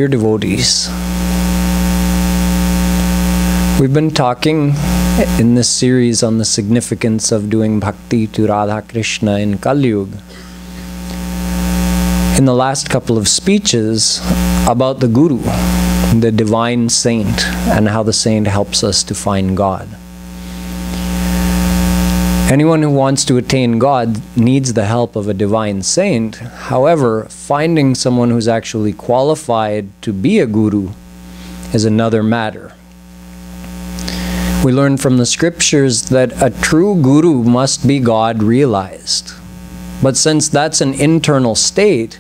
Dear devotees, we've been talking in this series on the significance of doing bhakti to Radha Krishna in Kaliyug. In the last couple of speeches about the Guru, the divine saint, and how the saint helps us to find God. Anyone who wants to attain God needs the help of a divine saint. However, finding someone who's actually qualified to be a guru is another matter. We learn from the scriptures that a true guru must be God realized. But since that's an internal state,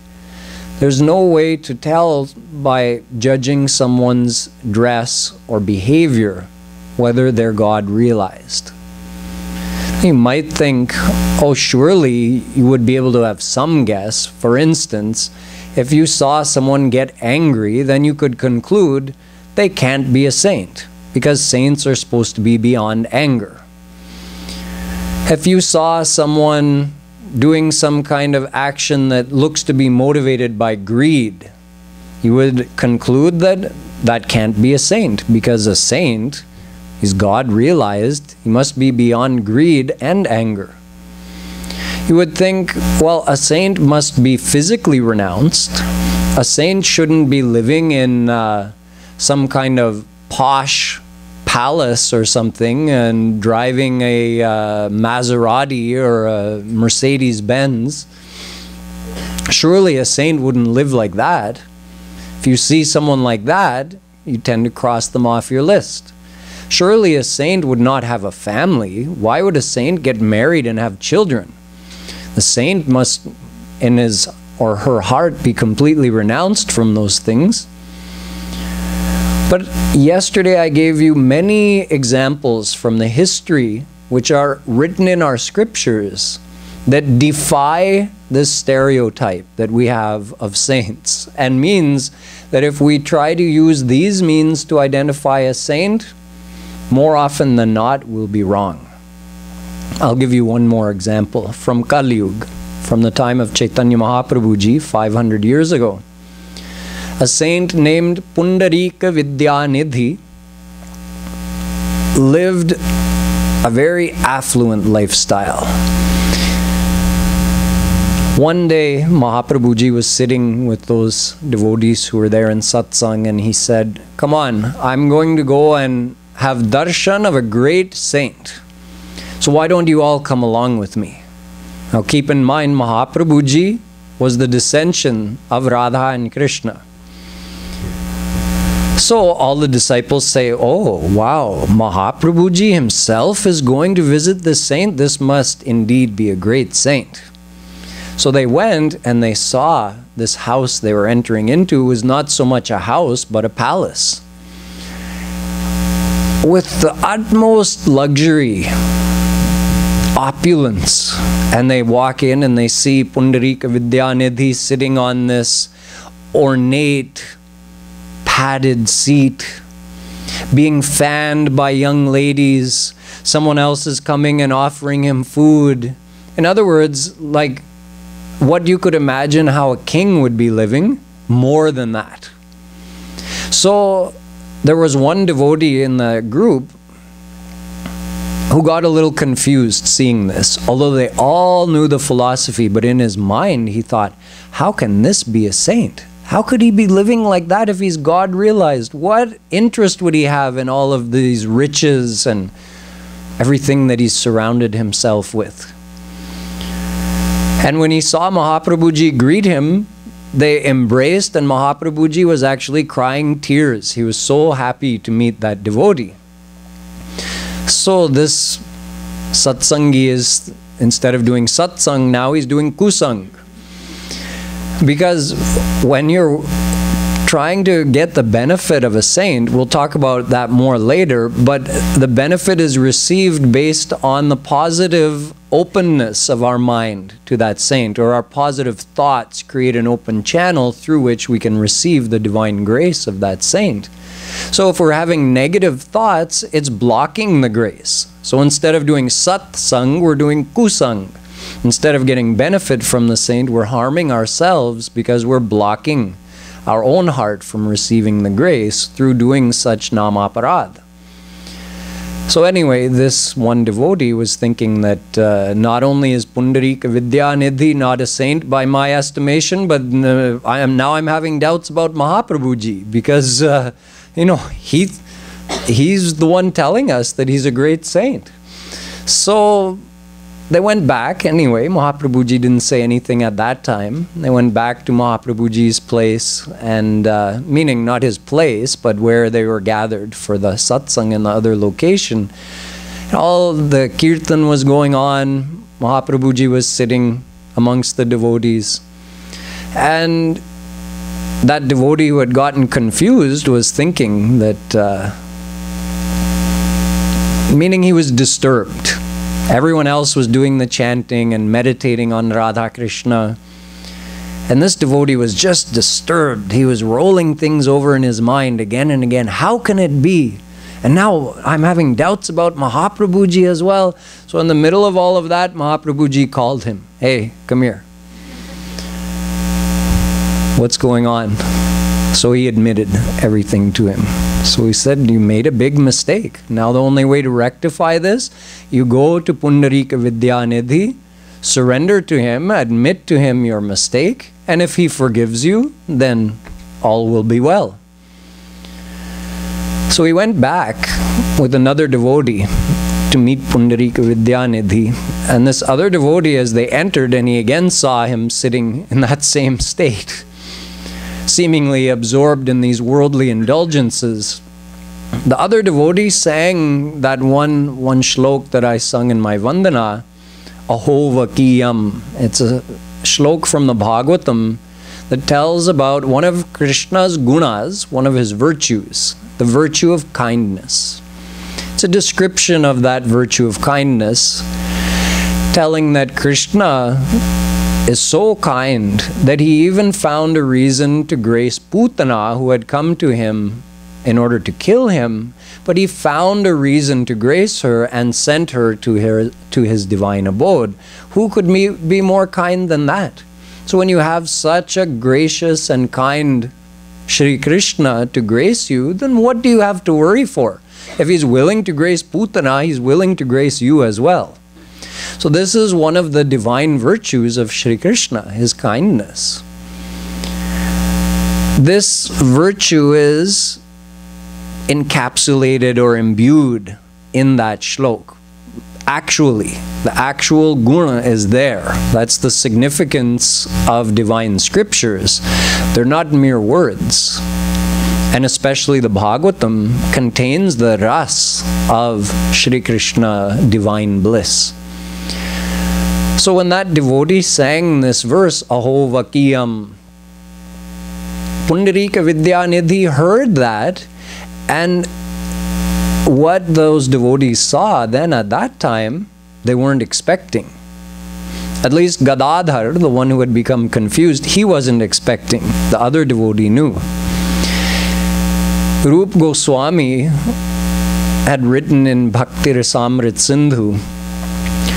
there's no way to tell by judging someone's dress or behavior whether they're God realized. You might think, oh, surely you would be able to have some guess. For instance, if you saw someone get angry, then you could conclude they can't be a saint, because saints are supposed to be beyond anger. If you saw someone doing some kind of action that looks to be motivated by greed, you would conclude that that can't be a saint, because a saint is God realized. He must be beyond greed and anger. You would think, well, a saint must be physically renounced. A saint shouldn't be living in some kind of posh palace or something and driving a Maserati or a Mercedes-Benz. Surely a saint wouldn't live like that. If you see someone like that, you tend to cross them off your list. Surely a saint would not have a family. Why would a saint get married and have children? The saint must, in his or her heart, be completely renounced from those things. But yesterday I gave you many examples from the history which are written in our scriptures that defy this stereotype that we have of saints, and means that if we try to use these means to identify a saint, more often than not we'll be wrong. I'll give you one more example from Kaliyug, from the time of Chaitanya Mahaprabhuji 500 years ago. A saint named Pundarika Vidyanidhi lived a very affluent lifestyle. One day, Mahaprabhuji was sitting with those devotees who were there in satsang, and he said, "Come on, I'm going to go and have darshan of a great saint. So why don't you all come along with me?" Now keep in mind, Mahaprabhuji was the descension of Radha and Krishna. So all the disciples say, "Oh, wow, Mahaprabhuji himself is going to visit this saint. This must indeed be a great saint." So they went and they saw this house they were entering into was not so much a house, but a palace, with the utmost luxury, opulence. And they walk in and they see Pundarika Vidyanidhi sitting on this ornate, padded seat, being fanned by young ladies. Someone else is coming and offering him food. In other words, like what you could imagine how a king would be living, more than that. So there was one devotee in the group who got a little confused seeing this, although they all knew the philosophy, but in his mind he thought, how can this be a saint? How could he be living like that if he's God realized? What interest would he have in all of these riches and everything that he's surrounded himself with? And when he saw Mahaprabhuji greet him, they embraced, and Mahaprabhuji was actually crying tears. He was so happy to meet that devotee. So this satsangi is, instead of doing satsang, now he's doing kusang. Because when you're trying to get the benefit of a saint, we'll talk about that more later, but the benefit is received based on the positive openness of our mind to that saint, or our positive thoughts create an open channel through which we can receive the divine grace of that saint. So if we're having negative thoughts, it's blocking the grace. So instead of doing satsang, we're doing kusang. Instead of getting benefit from the saint, we're harming ourselves because we're blocking our own heart from receiving the grace through doing such namaparad. So anyway, this one devotee was thinking that not only is Pundarika Vidyanidhi not a saint by my estimation, but I'm having doubts about Mahaprabhuji, because you know, he's the one telling us that he's a great saint. So they went back anyway. Mahaprabhuji didn't say anything at that time. They went back to Mahaprabhuji's place, and meaning not his place, but where they were gathered for the satsang in the other location. All the kirtan was going on. Mahaprabhuji was sitting amongst the devotees. And that devotee who had gotten confused was thinking that, meaning he was disturbed. Everyone else was doing the chanting and meditating on Radha Krishna. And this devotee was just disturbed. He was rolling things over in his mind again and again. How can it be? And now I'm having doubts about Mahaprabhuji as well. So in the middle of all of that, Mahaprabhuji called him. Hey, come here. What's going on? So he admitted everything to him. So he said, you made a big mistake. Now the only way to rectify this, you go to Pundarika Vidyanidhi, surrender to him, admit to him your mistake, and if he forgives you, then all will be well. So he went back with another devotee to meet Pundarika Vidyanidhi. And this other devotee, as they entered, and he again saw him sitting in that same state, seemingly absorbed in these worldly indulgences. The other devotee sang that one shlok that I sung in my Vandana, Aho Vakiyam. It's a shlok from the Bhagavatam that tells about one of Krishna's gunas, one of his virtues, the virtue of kindness. It's a description of that virtue of kindness, telling that Krishna is so kind that he even found a reason to grace Putana, who had come to him in order to kill him, but he found a reason to grace her and sent her to his divine abode. Who could be more kind than that? So when you have such a gracious and kind Shri Krishna to grace you, then what do you have to worry for? If he's willing to grace Putana, he's willing to grace you as well. So this is one of the divine virtues of Shri Krishna, his kindness. This virtue is encapsulated or imbued in that shlok. Actually, the actual guna is there. That's the significance of divine scriptures. They're not mere words. And especially the Bhagavatam contains the ras of Shri Krishna divine bliss. So when that devotee sang this verse, Aho Vakiyam, Pundarika Vidyanidhi heard that, and what those devotees saw then at that time, they weren't expecting. At least Gadadhar, the one who had become confused, he wasn't expecting. The other devotee knew. Rup Goswami had written in Bhakti Rasamrit Sindhu,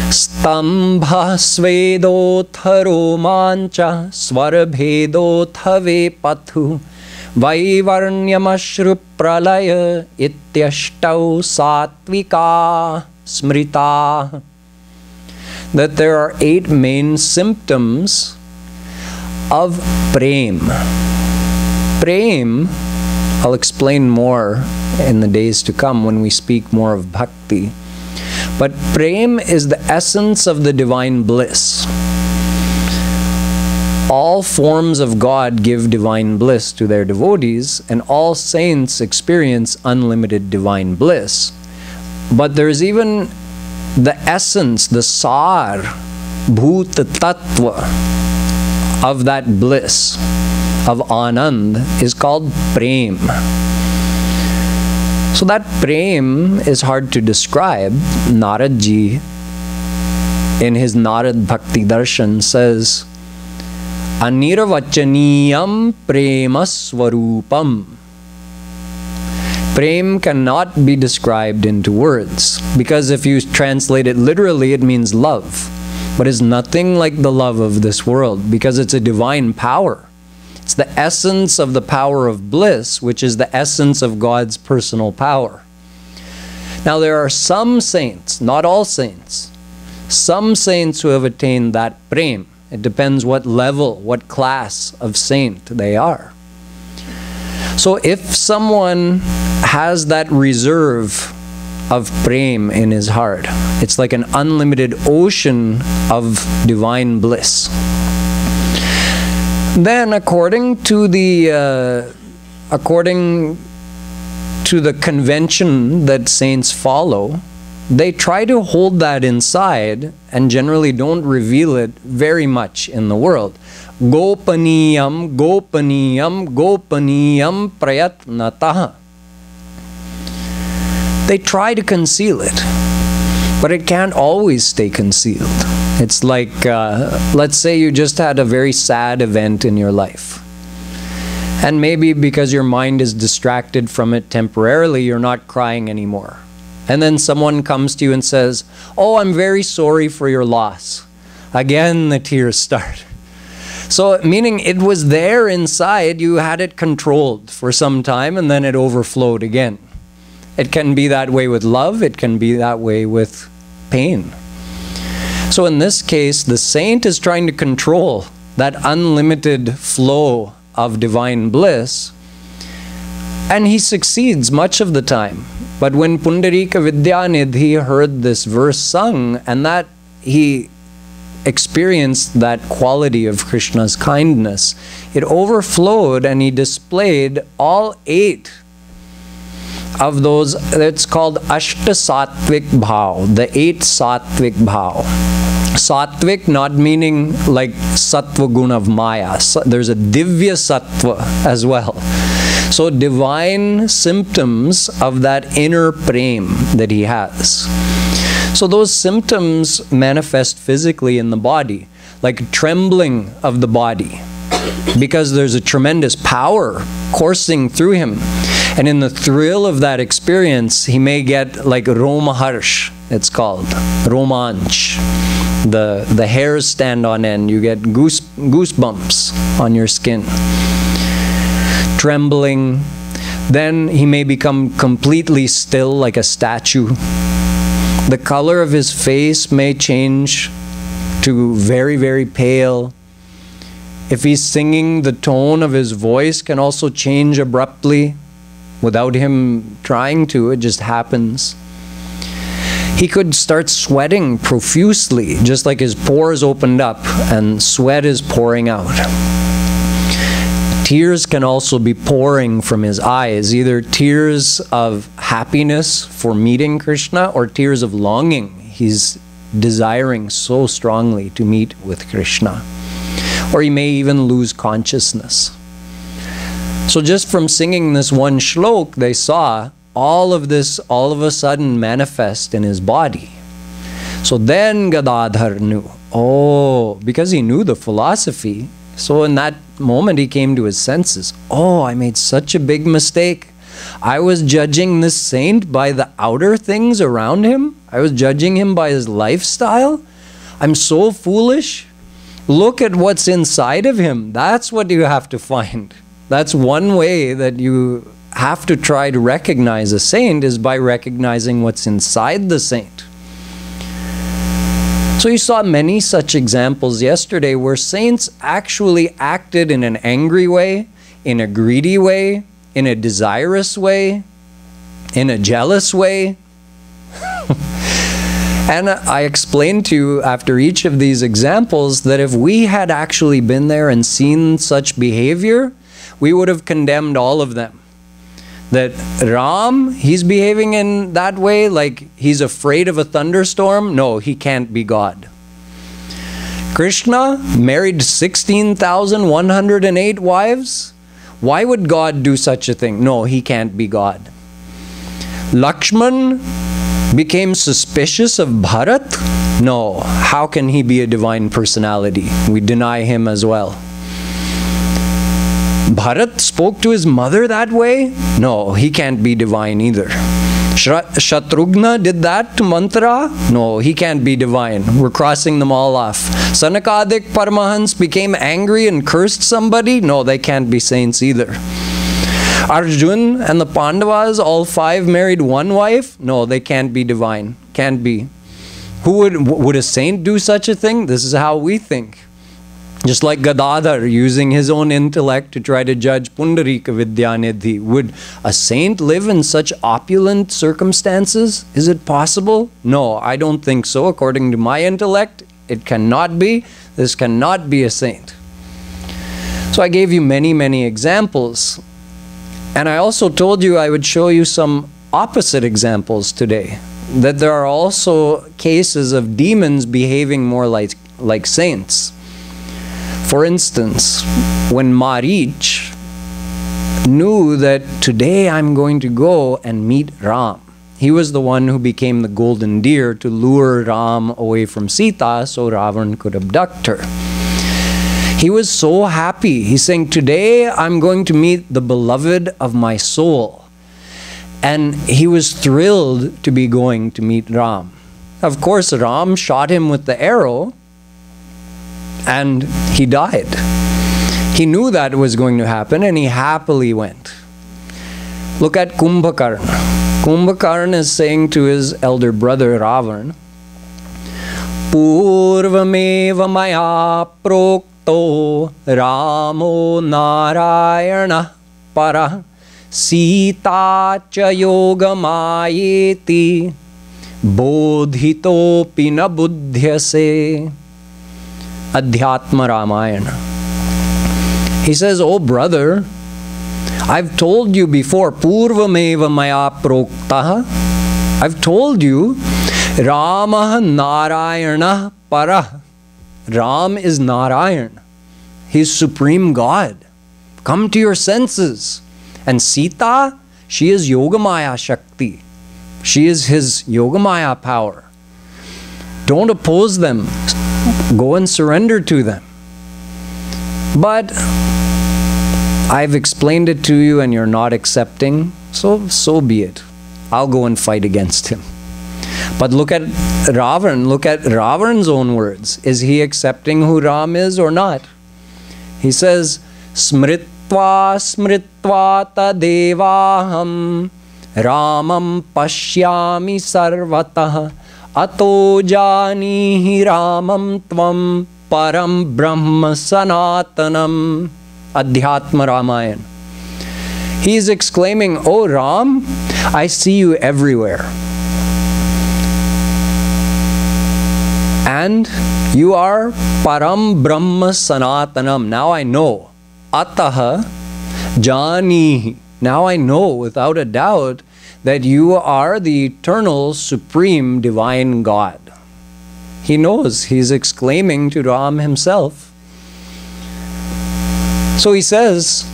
Stambha svedotharo mancha svarabhedothave pathu Vaivarnyamashru pralaya ityashtau satvika smrita. That there are 8 main symptoms of prem. Prem, I'll explain more in the days to come when we speak more of bhakti. But prem is the essence of the divine bliss. All forms of God give divine bliss to their devotees, and all saints experience unlimited divine bliss. But there's even the essence, the sar, bhuta tattva of that bliss, of Anand, is called prem. So that prem is hard to describe. Naradji, in his Narad Bhakti Darshan, says, Anirvachaniyam prema swarupam. Prem cannot be described into words, because if you translate it literally, it means love. But it's nothing like the love of this world, because it's a divine power. It's the essence of the power of bliss, which is the essence of God's personal power. Now there are some saints, not all saints, some saints who have attained that prem. It depends what level, what class of saint they are. So if someone has that reserve of prem in his heart, it's like an unlimited ocean of divine bliss, then according to the convention that saints follow, they try to hold that inside and generally don't reveal it very much in the world. Gopaniyam, gopaniyam, gopaniyam prayatnataha. They try to conceal it, but it can't always stay concealed. It's like, let's say you just had a very sad event in your life. And maybe because your mind is distracted from it temporarily, you're not crying anymore. And then someone comes to you and says, "Oh, I'm very sorry for your loss." Again, the tears start. So, meaning it was there inside, you had it controlled for some time, and then it overflowed again. It can be that way with love, it can be that way with pain. So in this case, the saint is trying to control that unlimited flow of divine bliss, and he succeeds much of the time. But when Pundarika Vidyanidhi heard this verse sung, and that he experienced that quality of Krishna's kindness, it overflowed and he displayed all 8 of those. It's called Ashta Satvik Bhav, the 8 Satvik Bhav. Satvik not meaning like Sattva Gun of Maya. There's a Divya Sattva as well. So divine symptoms of that inner prem that he has. So those symptoms manifest physically in the body, like trembling of the body, because there's a tremendous power coursing through him. And in the thrill of that experience, he may get like Romaharsh, it's called, Romanch. The hairs stand on end, you get goosebumps on your skin. Trembling. Then he may become completely still like a statue. The color of his face may change to very, very pale. If he's singing, the tone of his voice can also change abruptly without him trying to. It just happens. He could start sweating profusely, just like his pores opened up and sweat is pouring out. Tears can also be pouring from his eyes, either tears of happiness for meeting Krishna or tears of longing. He's desiring so strongly to meet with Krishna. Or he may even lose consciousness. So just from singing this one shlok, they saw all of this all of a sudden manifest in his body. So then Gadadhar knew, oh, because he knew the philosophy, so in that moment he came to his senses. Oh, I made such a big mistake. I was judging this saint by the outer things around him. I was judging him by his lifestyle. I'm so foolish. Look at what's inside of him. That's what you have to find. That's one way that you have to try to recognize a saint, is by recognizing what's inside the saint. So you saw many such examples yesterday where saints actually acted in an angry way, in a greedy way, in a desirous way, in a jealous way. And I explained to you after each of these examples that if we had actually been there and seen such behavior, we would have condemned all of them. That Ram, he's behaving in that way, like he's afraid of a thunderstorm. No, he can't be God. Krishna married 16,108 wives. Why would God do such a thing? No, he can't be God. Lakshman became suspicious of Bharat. No, how can he be a divine personality? We deny him as well. Bharat spoke to his mother that way? No, he can't be divine either. Shatrughna did that to Mantra? No, he can't be divine. We're crossing them all off. Sanakadik Paramahans became angry and cursed somebody? No, they can't be saints either. Arjun and the Pandavas, all 5 married one wife? No, they can't be divine. Can't be. Would a saint do such a thing? This is how we think. Just like Gadadhar using his own intellect to try to judge Pundarika Vidyanidhi. Would a saint live in such opulent circumstances? Is it possible? No, I don't think so. According to my intellect, it cannot be. This cannot be a saint. So I gave you many, many examples. And I also told you I would show you some opposite examples today. That there are also cases of demons behaving more like saints. For instance, when Marich knew that today I'm going to go and meet Ram. He was the one who became the golden deer to lure Ram away from Sita so Ravan could abduct her. He was so happy. He's saying, today I'm going to meet the beloved of my soul. And he was thrilled to be going to meet Ram. Of course, Ram shot him with the arrow and he died. He knew that was going to happen and he happily went. Look at Kumbhakarna. Kumbhakarna is saying to his elder brother Ravan, Purvameva maya prokto Ramo Narayana para Sita cha yoga mayeti bodhitopi na buddhyase. Adhyatma Ramayana. He says, oh brother, I've told you before, Purvameva maya proktaha. I've told you, Rama Narayana para. Ram is Narayan. He's Supreme God. Come to your senses. And Sita, she is Yogamaya Shakti. She is his Yogamaya power. Don't oppose them. Go and surrender to them. But I've explained it to you and you're not accepting, so be it. I'll go and fight against him. But look at Ravan. Look at Ravan's own words. Is he accepting who Ram is or not? He says, Smritva smritva tadevaham Ramam pashyami sarvatah Ato janihi Ramam tvam param brahma sanatanam. Adhyatma Ramayana. He is exclaiming, oh Ram, I see you everywhere. And you are param brahma sanatanam. Now I know. Ataha janihi. Now I know without a doubt that you are the eternal, supreme, divine God. He knows. He's exclaiming to Ram himself. So he says,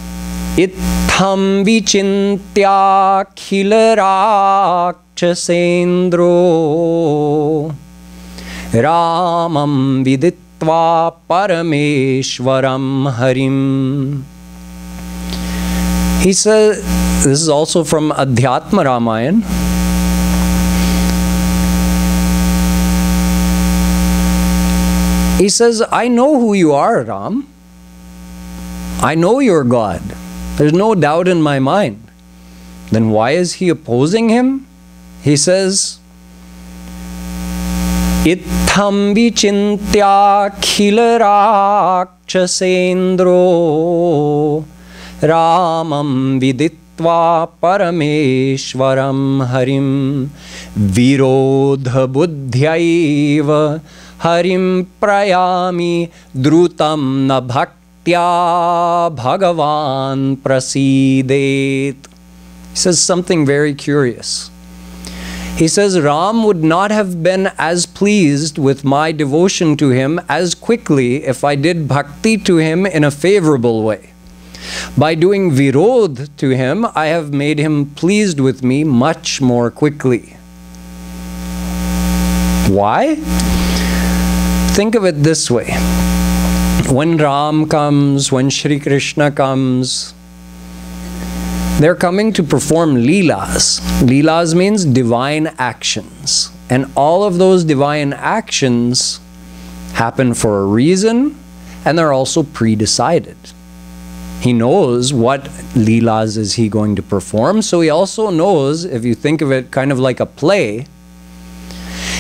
Itham vichintya khilarakshasendro Ramam viditva parameshwaram harim. He says, this is also from Adhyatma Ramayana. He says, I know who you are, Ram. I know you're God. There's no doubt in my mind. Then why is he opposing him? He says, Itham vichintya khilarakshasendro Ramam viditva parameshwaram harim virodha buddhyaiva harim prayami drutam na bhaktya bhagavan prasidet. He says something very curious. He says, Ram would not have been as pleased with my devotion to him as quickly if I did bhakti to him in a favorable way. By doing virod to him, I have made him pleased with me much more quickly. Why? Think of it this way. When Ram comes, when Shri Krishna comes, They're coming to perform leelas. Leelas means divine actions. And all of those divine actions happen for a reason, and they're also pre-decided. He knows what leelas is he going to perform, so he also knows, if you think of it kind of like a play,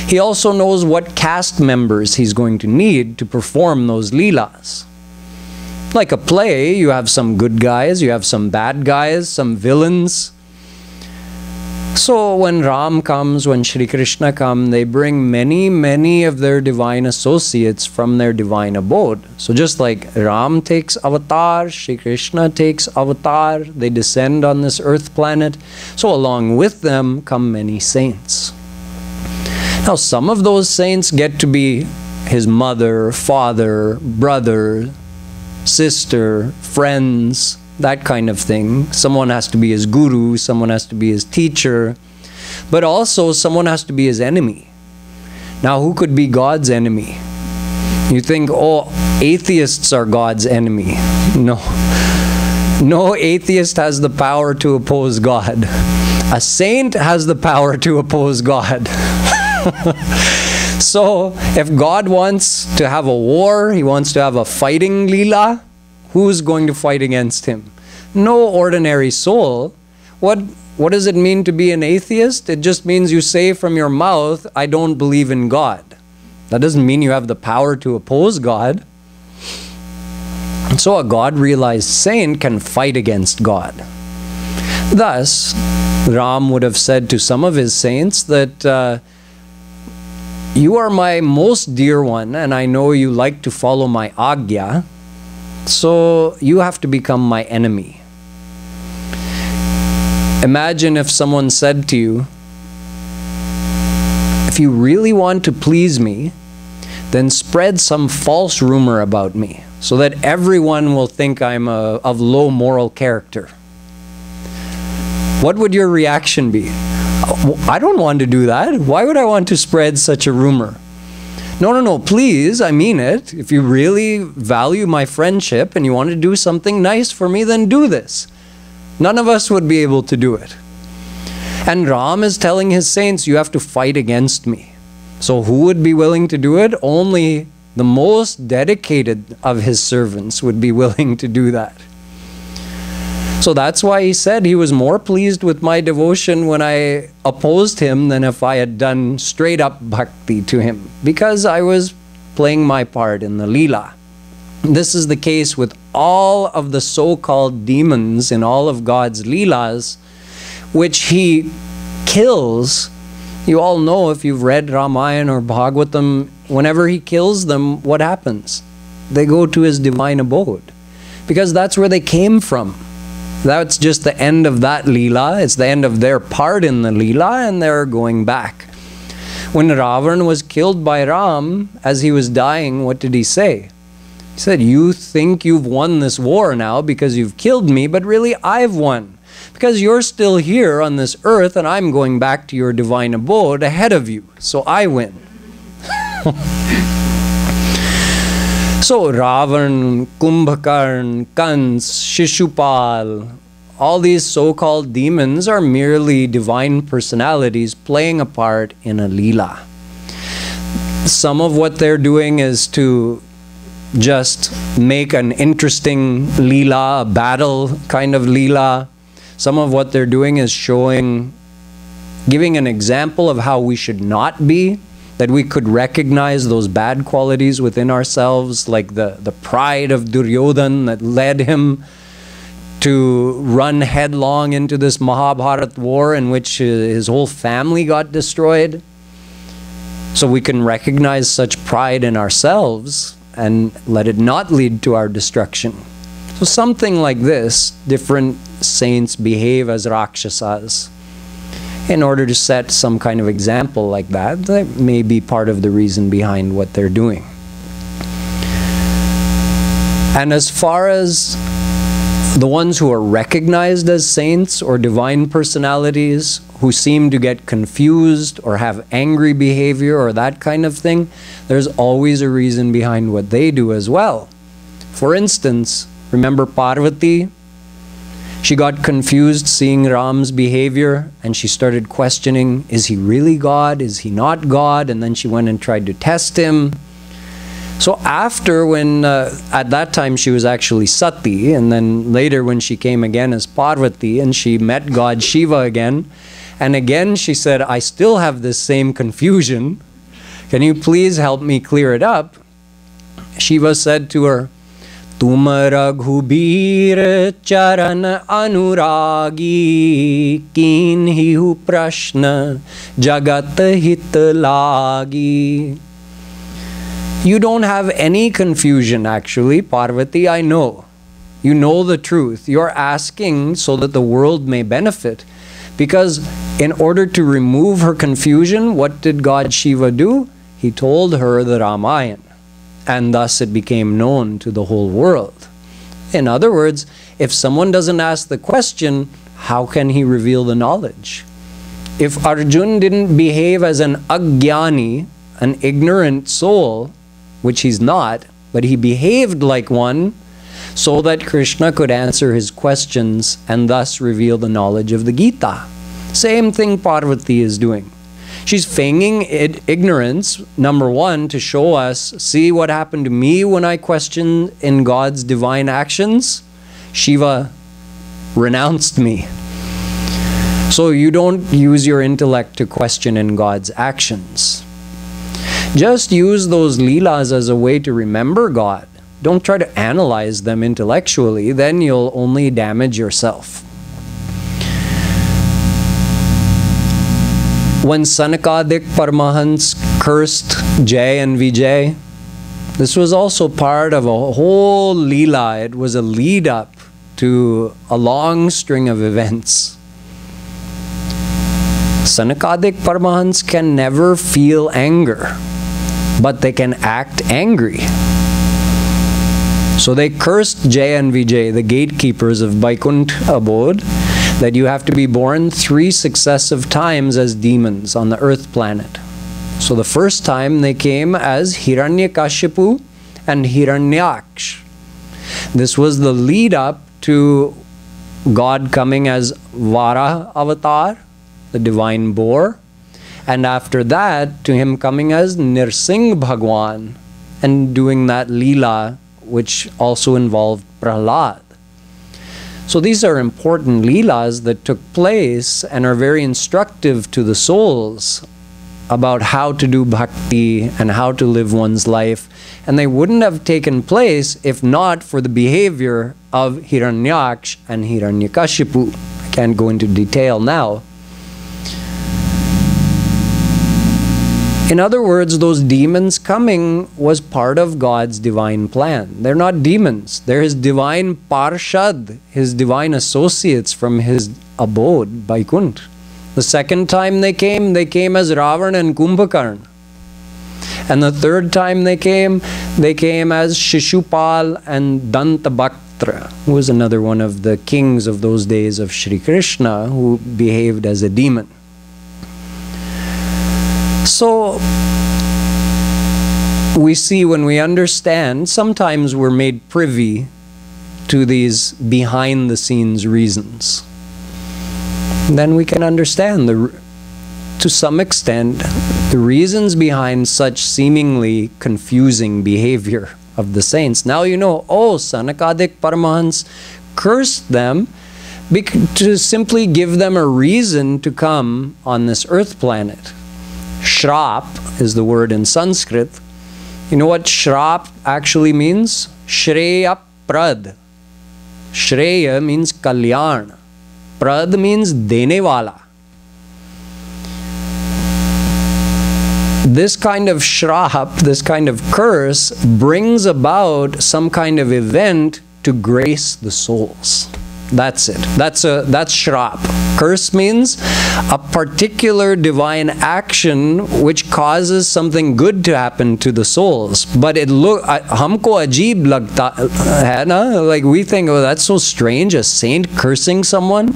he also knows what cast members he's going to need to perform those leelas. Like a play, you have some good guys, you have some bad guys, some villains. So when Ram comes, when Shri Krishna comes, they bring many of their divine associates from their divine abode. So just like Ram takes avatar, Shri Krishna takes avatar, they descend on this earth planet. So along with them come many saints. Now some of those saints get to be his mother, father, brother, sister, friends, that kind of thing. Someone has to be his guru, someone has to be his teacher, but also someone has to be his enemy. Now, who could be God's enemy? You think, oh, atheists are God's enemy. No. No atheist has the power to oppose God. A saint has the power to oppose God. So, if God wants to have a war, he wants to have a fighting leela, who's going to fight against him? No ordinary soul. What does it mean to be an atheist? It just means you say from your mouth, I don't believe in God. That doesn't mean you have the power to oppose God. So a God-realized saint can fight against God. Thus, Ram would have said to some of his saints that you are my most dear one, and I know you like to follow my agya, so you have to become my enemy. Imagine if someone said to you, if you really want to please me, then spread some false rumor about me, so that everyone will think I'm of low moral character. What would your reaction be? I don't want to do that. Why would I want to spread such a rumor? No, please, I mean it. If you really value my friendship and you want to do something nice for me, then do this. None of us would be able to do it. And Ram is telling his saints, you have to fight against me. So who would be willing to do it? Only the most dedicated of his servants would be willing to do that. So that's why he said he was more pleased with my devotion when I opposed him than if I had done straight up bhakti to him, because I was playing my part in the leela. This is the case with all of the so-called demons in all of God's leelas, which he kills. You all know, if you've read Ramayana or Bhagavatam, whenever he kills them, what happens? They go to his divine abode, because that's where they came from. That's just the end of that leela. It's the end of their part in the leela, and they're going back. When Ravan was killed by Ram, as he was dying, what did he say? He said, you think you've won this war now because you've killed me, but really I've won. Because you're still here on this earth, and I'm going back to your divine abode ahead of you. So I win. So Ravan, Kumbhakarn, Kans, Shishupal, all these so-called demons are merely divine personalities playing a part in a leela. Some of what they're doing is to just make an interesting leela, a battle kind of leela. Some of what they're doing is giving an example of how we should not be, that we could recognize those bad qualities within ourselves, like the pride of Duryodhan that led him to run headlong into this Mahabharat war in which his whole family got destroyed. So we can recognize such pride in ourselves and let it not lead to our destruction. So something like this, different saints behave as Rakshasas in order to set some kind of example like that. That may be part of the reason behind what they're doing. And as far as the ones who are recognized as saints or divine personalities who seem to get confused or have angry behavior or that kind of thing, there's always a reason behind what they do as well. For instance, remember Parvati? She got confused seeing Ram's behavior, and she started questioning, is he really God? Is he not God? And then she went and tried to test him. So after, when at that time she was actually Sati, and then later when she came again as Parvati, and she met God Shiva again, and again she said, I still have this same confusion. Can you please help me clear it up? Shiva said to her, Tum Raghubir Charan Anuragi Kinhi hu Prashna Jagat Hit Lagi. You don't have any confusion actually, Parvati, I know. You know the truth. You're asking so that the world may benefit. Because in order to remove her confusion, what did God Shiva do? He told her the Ramayana. And thus it became known to the whole world. In other words, if someone doesn't ask the question, how can he reveal the knowledge? If Arjun didn't behave as an agyani, an ignorant soul, which he's not, but he behaved like one, so that Krishna could answer his questions and thus reveal the knowledge of the Gita. Same thing Parvati is doing. She's feigning ignorance, number one, to show us, see what happened to me when I questioned in God's divine actions? Shiva renounced me. So you don't use your intellect to question in God's actions. Just use those leelas as a way to remember God. Don't try to analyze them intellectually, then you'll only damage yourself. When Sanakadik Paramahansa cursed Jay and Vijay, this was also part of a whole leela. It was a lead up to a long string of events. Sanakadik Paramahansa can never feel anger, but they can act angry. So they cursed Jay and Vijay, the gatekeepers of Vaikuntha abode, that you have to be born 3 successive times as demons on the earth planet. So the first time they came as Hiranyakashipu and Hiranyaksh. This was the lead up to God coming as Vara avatar, the divine boar, and after that to him coming as Nirsingh Bhagwan and doing that leela which also involved Prahlad. So these are important leelas that took place and are very instructive to the souls about how to do bhakti and how to live one's life. And they wouldn't have taken place if not for the behavior of Hiranyaksh and Hiranyakashipu. I can't go into detail now. In other words, those demons coming was part of God's divine plan. They're not demons. They're His divine Parshad, His divine associates from His abode, Vaikuntha. The second time they came as Ravana and Kumbhakarna. And the third time they came as Shishupal and Dantabhaktra, who was another one of the kings of those days of Shri Krishna, who behaved as a demon. So, we see when we understand, sometimes we're made privy to these behind-the-scenes reasons. Then we can understand, to some extent, the reasons behind such seemingly confusing behavior of the saints. Now you know, oh, Sanakadik Paramahansa cursed them to simply give them a reason to come on this earth planet. Shrap is the word in Sanskrit. You know what Shrap actually means? Shreya Prad. Shreya means Kalyan. Prad means Dene Wala. This kind of Shrap, this kind of curse, brings about some kind of event to grace the souls. That's it. That's Shrap. Curse means a particular divine action which causes something good to happen to the souls. But it humko ajeeb lagta hai na? Like we think, oh, that's so strange, a saint cursing someone.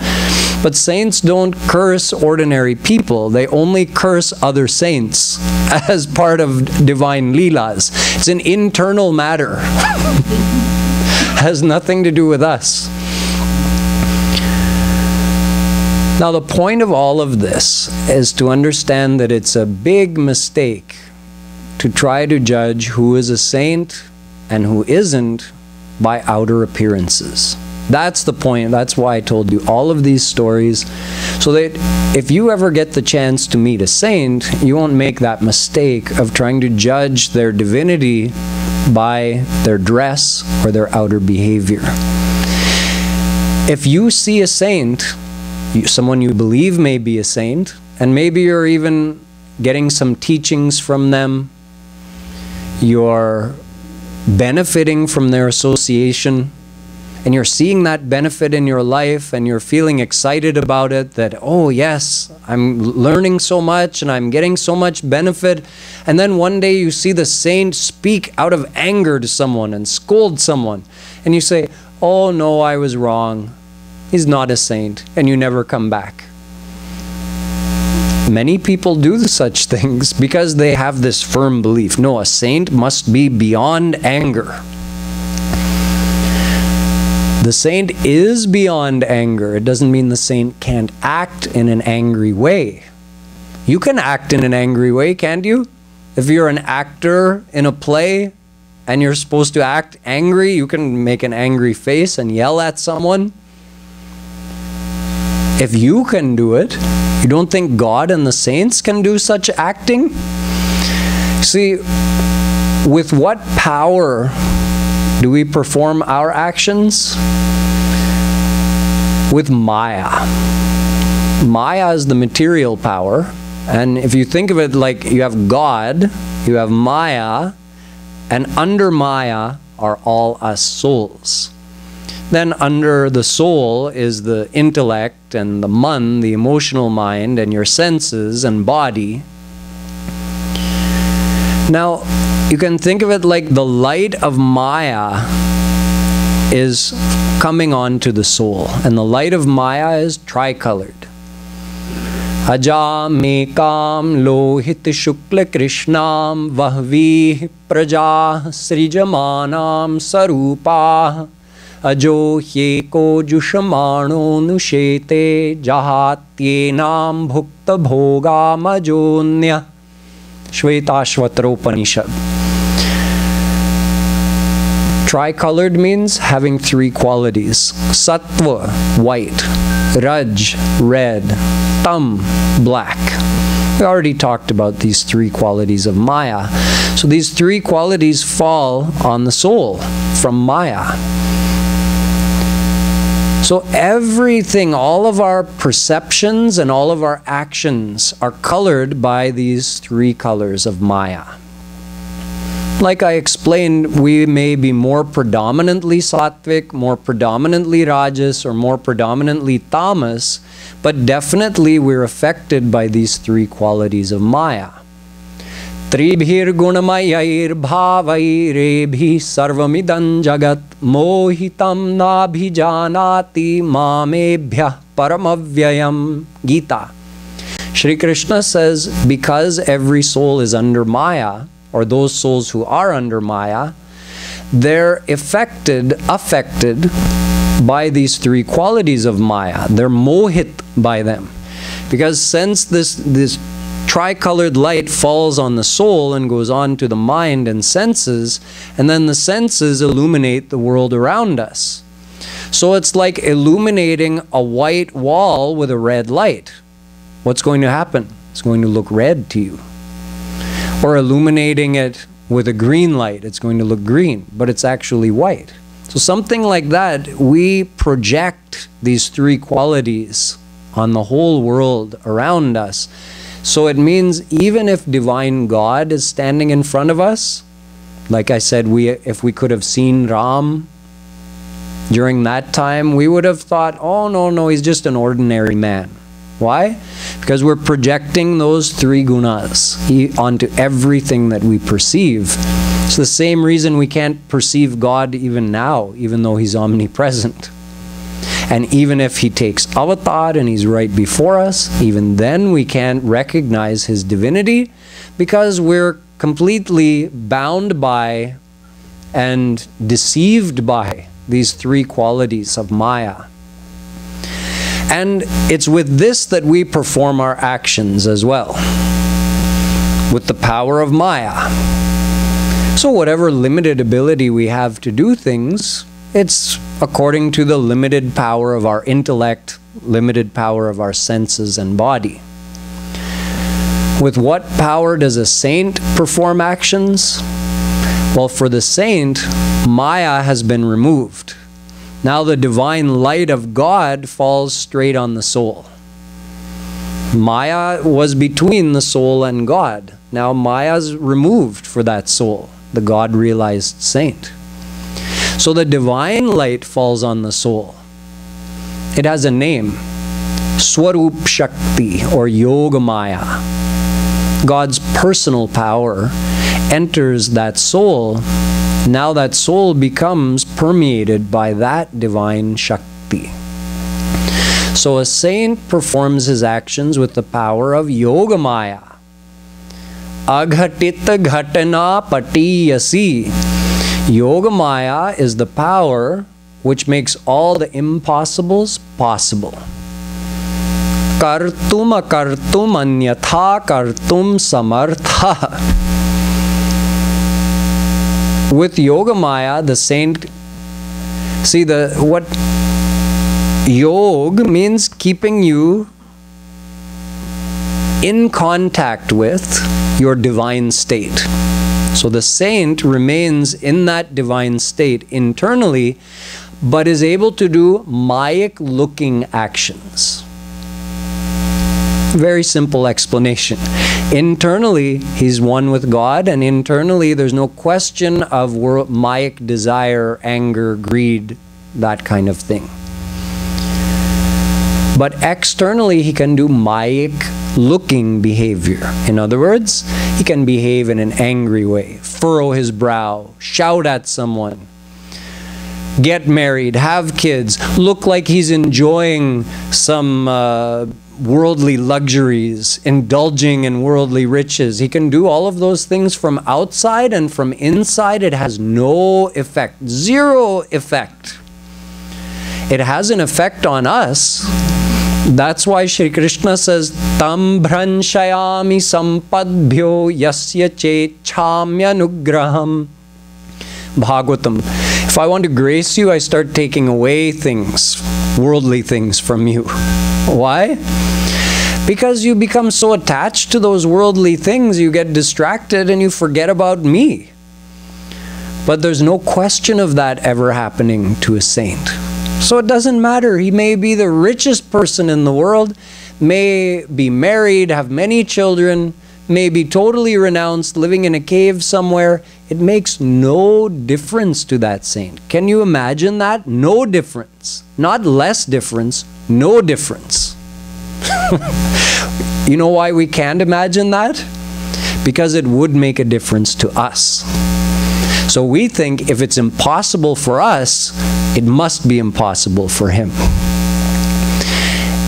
But saints don't curse ordinary people. They only curse other saints as part of divine leelas. It's an internal matter. Has nothing to do with us. Now, the point of all of this is to understand that it's a big mistake to try to judge who is a saint and who isn't by outer appearances. That's the point. That's why I told you all of these stories, so that if you ever get the chance to meet a saint, you won't make that mistake of trying to judge their divinity by their dress or their outer behavior. If you see a saint, someone you believe may be a saint, and maybe you're even getting some teachings from them, you're benefiting from their association, and you're seeing that benefit in your life, and you're feeling excited about it, that, oh yes, I'm learning so much and I'm getting so much benefit, and then one day you see the saint speak out of anger to someone and scold someone, and you say, oh no, I was wrong, he's not a saint, and you never come back. Many people do such things because they have this firm belief, no, a saint must be beyond anger. The saint is beyond anger. It doesn't mean the saint can't act in an angry way. You can act in an angry way, can't you? If you're an actor in a play and you're supposed to act angry, you can make an angry face and yell at someone. If you can do it, you don't think God and the saints can do such acting? See, with what power do we perform our actions? With Maya. Maya is the material power, and if you think of it like you have God, you have Maya, and under Maya are all us souls. Then under the soul is the intellect and the man, the emotional mind, and your senses and body. Now, you can think of it like the light of Maya is coming on to the soul, and the light of Maya is tricolored. Ajam ekam lohit shukla krishnam vahvi praja srijamanam sarupa ajo hyeko jushamano nushete jahatyenam bhukta bhoga majonya. Shvetashvataropanishad. Tricolored means having three qualities. Sattva, white. Raj, red. Tam, black. We already talked about these three qualities of Maya. So these three qualities fall on the soul from Maya. So everything, all of our perceptions and all of our actions are colored by these three colors of Maya. Like I explained, we may be more predominantly sattvic, more predominantly rajas, or more predominantly tamas, but definitely we're affected by these three qualities of Maya. Tribhir gunamayair bhavairebhi sarvamidan jagat mohitam nabhijanati mamebhyah paramavyayam. Gita. Shri Krishna says, because every soul is under Maya, or those souls who are under Maya, they're affected by these three qualities of Maya. They're mohit by them. Because since this tricolored light falls on the soul and goes on to the mind and senses, and then the senses illuminate the world around us. So it's like illuminating a white wall with a red light. What's going to happen? It's going to look red to you. Or illuminating it with a green light, it's going to look green, but it's actually white. So something like that, we project these three qualities on the whole world around us. So it means even if divine God is standing in front of us, like I said, if we could have seen Ram during that time, we would have thought, oh no, he's just an ordinary man. Why? Because we're projecting those three gunas onto everything that we perceive. It's the same reason we can't perceive God even now, even though he's omnipresent. And even if he takes avatar and he's right before us, even then we can't recognize his divinity because we're completely bound by and deceived by these three qualities of Maya. And it's with this that we perform our actions as well, with the power of Maya. So whatever limited ability we have to do things, it's according to the limited power of our intellect, limited power of our senses and body. With what power does a saint perform actions? Well, for the saint, Maya has been removed. Now the divine light of God falls straight on the soul. Maya was between the soul and God. Now Maya's removed for that soul, the God-realized saint. So the divine light falls on the soul. It has a name, Swarup Shakti or Yoga Maya. God's personal power enters that soul. Now that soul becomes permeated by that divine Shakti. So a saint performs his actions with the power of Yoga Maya. Aghatita Ghatana Patiyasi. Yoga Maya is the power which makes all the impossibles possible. Kartum akartum anyatha kartum samartha. With Yoga Maya, the saint, see what Yoga means, keeping you in contact with your divine state. So the saint remains in that divine state internally, but is able to do Mayic looking actions. Very simple explanation. Internally, he's one with God, and internally there's no question of Mayic desire, anger, greed, that kind of thing. But externally, he can do Mayic looking behavior. In other words, he can behave in an angry way, furrow his brow, shout at someone, get married, have kids, look like he's enjoying some worldly luxuries, indulging in worldly riches. He can do all of those things from outside, and from inside it has no effect, zero effect. It has an effect on us. That's why Shri Krishna says, Tam Bhranshayami sampadbhyo yasya chechamyanugraham. Bhagavatam. If I want to grace you, I start taking away things, worldly things from you. Why? Because you become so attached to those worldly things, you get distracted and you forget about me. But there's no question of that ever happening to a saint. So it doesn't matter. He may be the richest person in the world, may be married, have many children, may be totally renounced, living in a cave somewhere. It makes no difference to that saint. Can you imagine that? No difference. Not less difference, no difference. You know why we can't imagine that? Because it would make a difference to us. So we think if it's impossible for us, it must be impossible for him.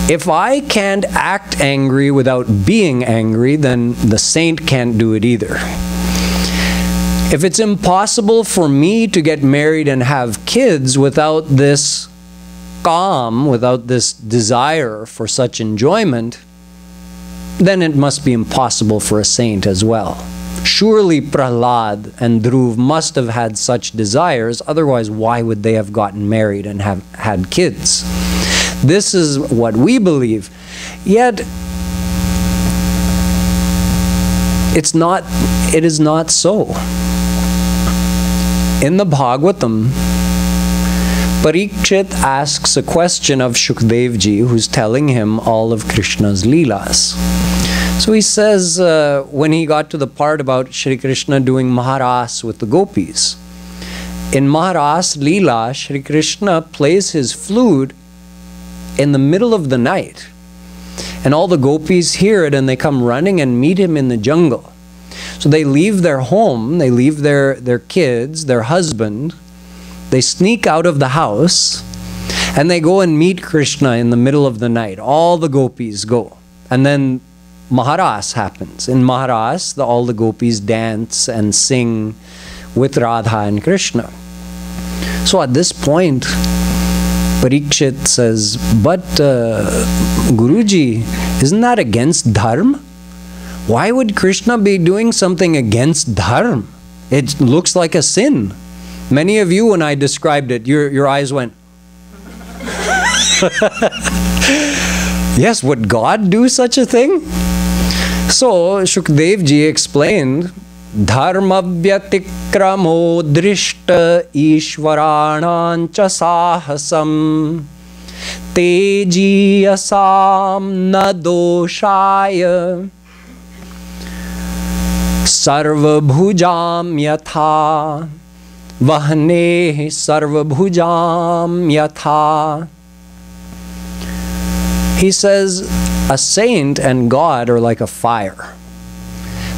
If I can't act angry without being angry, then the saint can't do it either. If it's impossible for me to get married and have kids without this calm, without this desire for such enjoyment, then it must be impossible for a saint as well. Surely Prahlad and Dhruv must have had such desires, otherwise why would they have gotten married and have had kids? This is what we believe. Yet, it is not so. In the Bhagavatam, Parikshit asks a question of Shukdevji, who's telling him all of Krishna's Leelas. So he says, when he got to the part about Shri Krishna doing Maharas with the gopis, in Maharas Leela, Shri Krishna plays his flute in the middle of the night. And all the gopis hear it and they come running and meet him in the jungle. So they leave their home, they leave their kids, their husband, they sneak out of the house and they go and meet Krishna in the middle of the night. All the gopis go. And then Maharas happens. In Maharas, all the gopis dance and sing with Radha and Krishna. So at this point, Parikshit says, but Guruji, isn't that against dharma? Why would Krishna be doing something against dharma? It looks like a sin. Many of you, when I described it, your eyes went, yes, would God do such a thing? So, Shukdev ji explained, Dharma vyatikramo drishta ishvaranancha sahasam tejiyasam na doshaya sarvabhujam yatha vahne sarvabhujam yatha. He says, a saint and God are like a fire.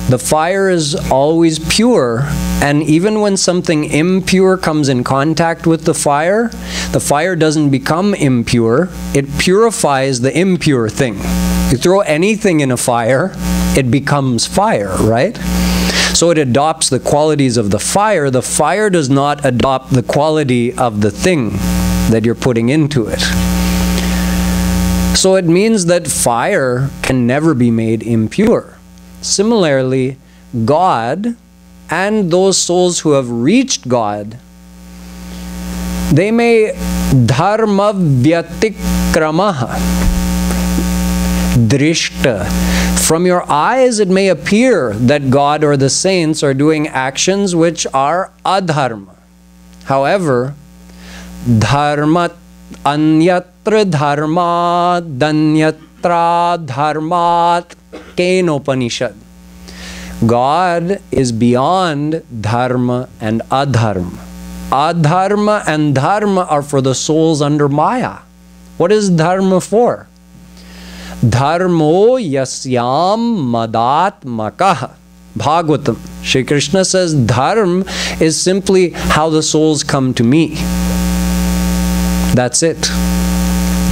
The fire is always pure, and even when something impure comes in contact with the fire doesn't become impure, it purifies the impure thing. You throw anything in a fire, it becomes fire, right? So it adopts the qualities of the fire does not adopt the quality of the thing that you're putting into it. So it means that fire can never be made impure. Similarly, God and those souls who have reached God, they may dharma vyatikramaha drishta. From your eyes it may appear that God or the saints are doing actions which are adharma. However, dharma anyatra dharma danyatra dharmat Kenopanishad. God is beyond dharma and adharma. Adharma and dharma are for the souls under Maya. What is dharma for? Dharmo yasyam madatmakaha. Bhagavatam. Shri Krishna says dharma is simply how the souls come to me. That's it.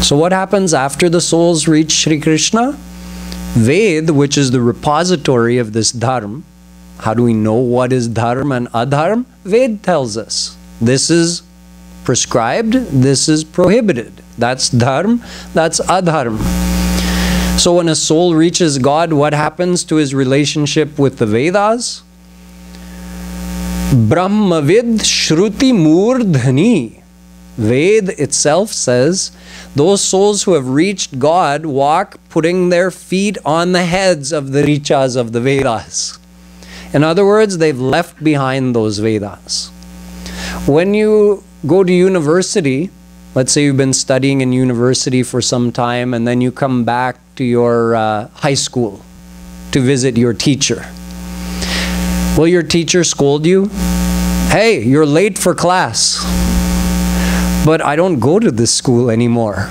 So what happens after the souls reach Shri Krishna? Ved, which is the repository of this dharma. How do we know what is dharma and adharma? Ved tells us. This is prescribed, this is prohibited. That's dharma, that's adharma. So when a soul reaches God, what happens to his relationship with the Vedas? Brahmavid Shruti Murdhani. Ved itself says, those souls who have reached God walk putting their feet on the heads of the Richas of the Vedas. In other words, they've left behind those Vedas. When you go to university, let's say you've been studying in university for some time and then you come back to your high school to visit your teacher. Will your teacher scold you? Hey, you're late for class. But I don't go to this school anymore.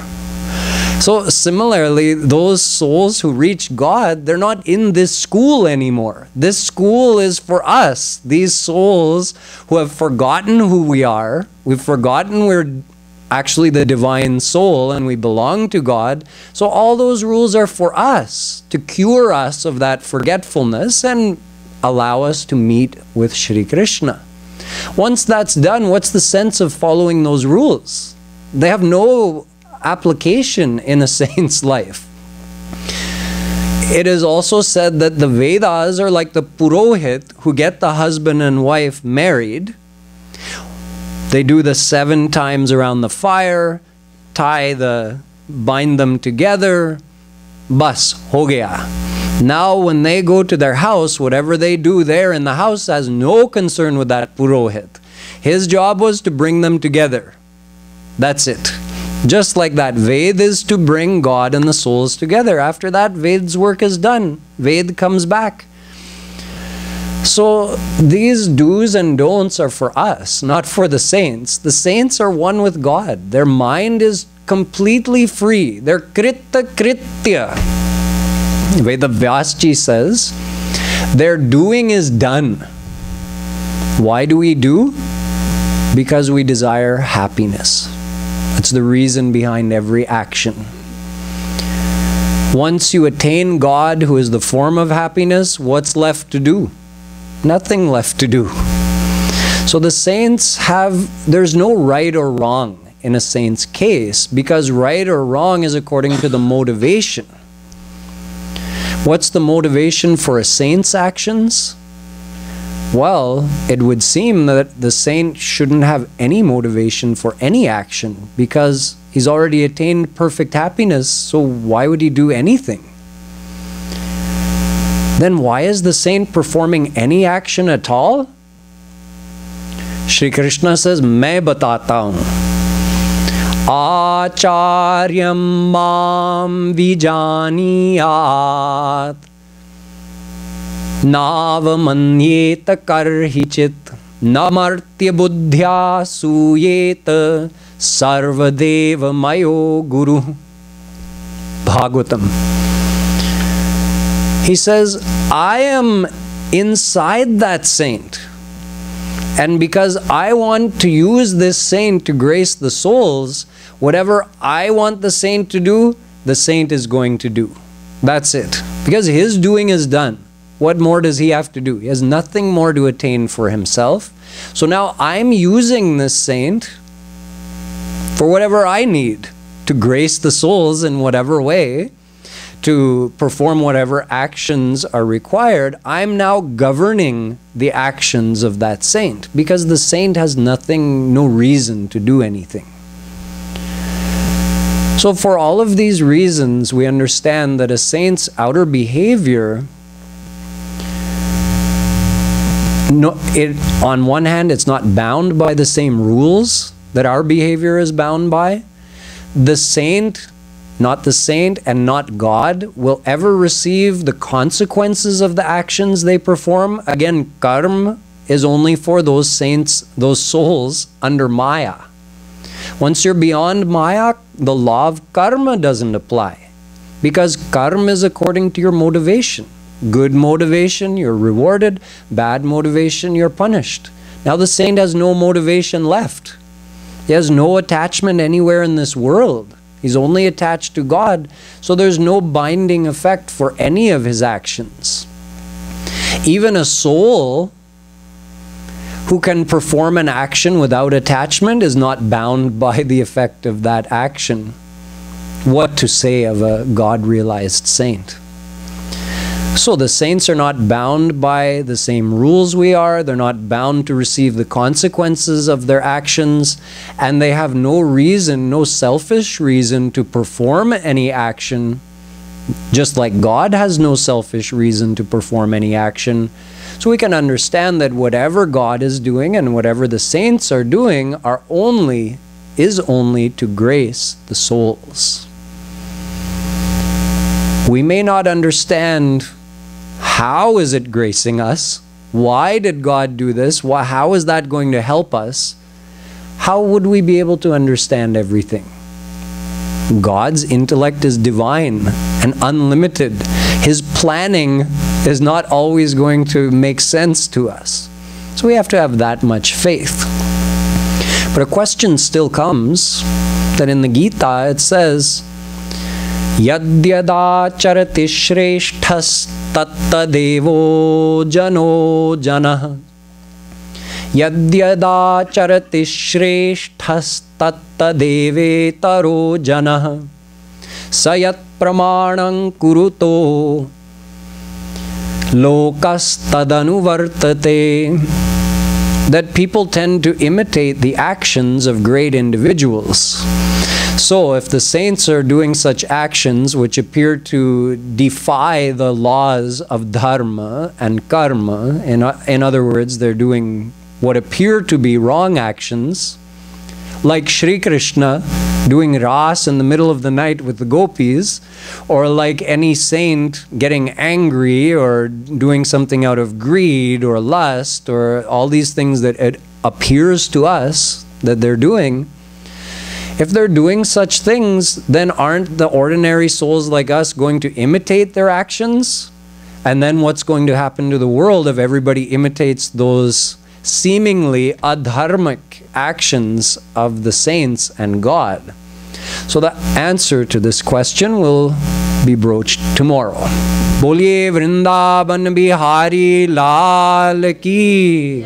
So similarly, those souls who reach God, they're not in this school anymore. This school is for us. These souls who have forgotten who we are, we've forgotten we're actually the divine soul and we belong to God. So all those rules are for us, to cure us of that forgetfulness and allow us to meet with Shri Krishna. Once that's done, what's the sense of following those rules? They have no application in a saint's life. It is also said that the Vedas are like the Purohit who get the husband and wife married. They do the 7 times around the fire, bind them together, bas, ho gaya. Now when they go to their house, whatever they do there in the house has no concern with that Purohit. His job was to bring them together. That's it. Just like that, Ved is to bring God and the souls together. After that, Ved's work is done. Ved comes back. So these do's and don'ts are for us, not for the saints. The saints are one with God. Their mind is completely free. They're krita kritya. Veda Vyasji says, their doing is done. Why do we do? Because we desire happiness. That's the reason behind every action. Once you attain God, who is the form of happiness, what's left to do? Nothing left to do. So the saints there's no right or wrong in a saint's case, because right or wrong is according to the motivation. What's the motivation for a saint's actions? Well, it would seem that the saint shouldn't have any motivation for any action, because he's already attained perfect happiness, so why would he do anything? Then why is the saint performing any action at all? Shri Krishna says, "Main batata hu. Acharyam mam vijaniyat navamanyeta karhichit namartya buddhya suyeta sarvadeva mayo guru." Bhagavatam. He says, I am inside that saint. And because I want to use this saint to grace the souls, whatever I want the saint to do, the saint is going to do. That's it. Because his doing is done. What more does he have to do? He has nothing more to attain for himself. So now I'm using this saint for whatever I need to grace the souls in whatever way, to perform whatever actions are required. I'm now governing the actions of that saint, because the saint has nothing, no reason to do anything. So for all of these reasons, we understand that a saint's outer behavior, on one hand, it's not bound by the same rules that our behavior is bound by. The saint, not the saint and not God, will ever receive the consequences of the actions they perform. Again, karma is only for those saints, those souls under Maya. Once you're beyond Maya, the law of karma doesn't apply, because karma is according to your motivation. Good motivation, you're rewarded. Bad motivation, you're punished. Now the saint has no motivation left. He has no attachment anywhere in this world. He's only attached to God, so there's no binding effect for any of his actions. Even a soul who can perform an action without attachment is not bound by the effect of that action. What to say of a God-realized saint? So the saints are not bound by the same rules we are. They're not bound to receive the consequences of their actions, and they have no reason, no selfish reason to perform any action, just like God has no selfish reason to perform any action. So we can understand that whatever God is doing and whatever the saints are doing is only to grace the souls. We may not understand how is it gracing us? Why did God do this? How is that going to help us? How would we be able to understand everything? God's intellect is divine and unlimited. His planning is not always going to make sense to us. So we have to have that much faith. But a question still comes, that in the Gita it says, Yadyada charati shreshthas tattadevo jano janah. Yadyada charati shreshthas tattadeve taro janah. Sayat pramanam kuruto lokas tadanu vartate. That people tend to imitate the actions of great individuals. So if the saints are doing such actions which appear to defy the laws of dharma and karma, in other words, they're doing what appear to be wrong actions, like Shri Krishna doing ras in the middle of the night with the gopis, or like any saint getting angry or doing something out of greed or lust, or all these things that it appears to us that they're doing. If they're doing such things, then aren't the ordinary souls like us going to imitate their actions? And then what's going to happen to the world if everybody imitates those seemingly adharmic actions of the saints and God? So the answer to this question will be broached tomorrow. Boliye Vrindavan Bihari Lal Ki.